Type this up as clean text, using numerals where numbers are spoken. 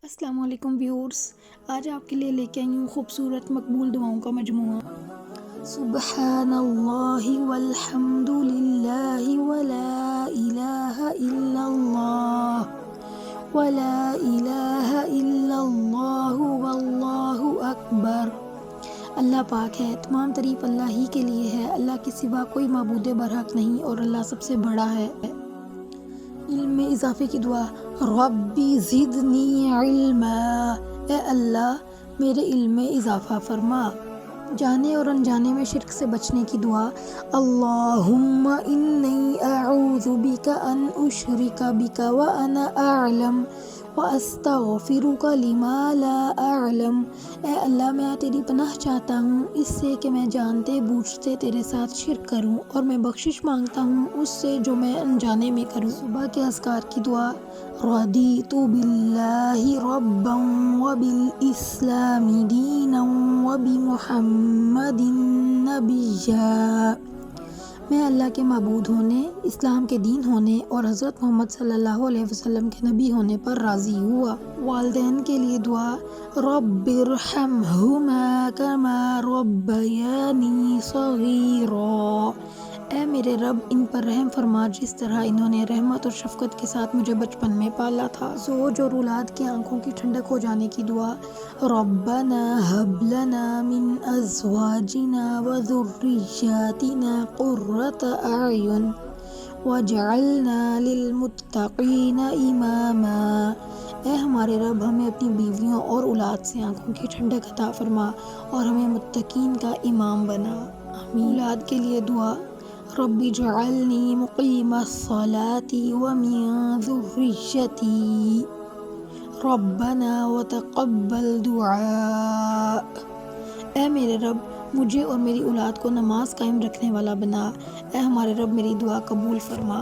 السلام علیکم ویورز، آج آپ کے لیے لے کے آئی ہوں خوبصورت مقبول دعاؤں کا مجموعہ۔ سبحان اللہ والحمد للہ ولا الہ الا اللہ ولا الہ الا اللہ واللہ اکبر۔ اللہ پاک ہے، تمام تعریف اللہ ہی کے لیے ہے، اللہ کے سوا کوئی معبود برحق نہیں اور اللہ سب سے بڑا ہے۔ علم میں اضافے کی دعا، ربی زدنی علما، اے اللہ میرے علم میں اضافہ فرما۔ جانے اور انجانے میں شرک سے بچنے کی دعا، اللہم انی اعوذ بک ان اشرک بک وانا اعلم واستغفرک لما لا اعلم، اے اللہ میں تیری پناہ چاہتا ہوں اس سے کہ میں جانتے بوجھتے تیرے ساتھ شرک کروں، اور میں بخشش مانگتا ہوں اس سے جو میں انجانے میں کروں۔ صبح کے اذکار کی دعا، رضیت باللہ ربا وبالاسلام دینا وبمحمد نبیا، میں اللہ کے معبود ہونے، اسلام کے دین ہونے اور حضرت محمد صلی اللہ علیہ وسلم کے نبی ہونے پر راضی ہوا۔ والدین کے لیے دعا، رب ارحمہما کما ربیانی صغیرا، اے میرے رب ان پر رحم فرما جس طرح انہوں نے رحمت اور شفقت کے ساتھ مجھے بچپن میں پالا تھا۔ زوج اور اولاد کی آنکھوں کی ٹھنڈک ہو جانے کی دعا، ربنا ہب لنا من ازواجنا وذریاتنا قرۃ اعین واجعلنا للمتقین اماما، اے ہمارے رب ہمیں اپنی بیویوں اور اولاد سے آنکھوں کی ٹھنڈک عطا فرما اور ہمیں متقین کا امام بنا، آمین۔ اولاد کے لیے دعا، رب اجعلنی مقیم الصلاۃ ومن ذریتی ربنا وتقبل دعاء، اے میرے رب مجھے اور میری اولاد کو نماز قائم رکھنے والا بنا، اے ہمارے رب میری دعا قبول فرما۔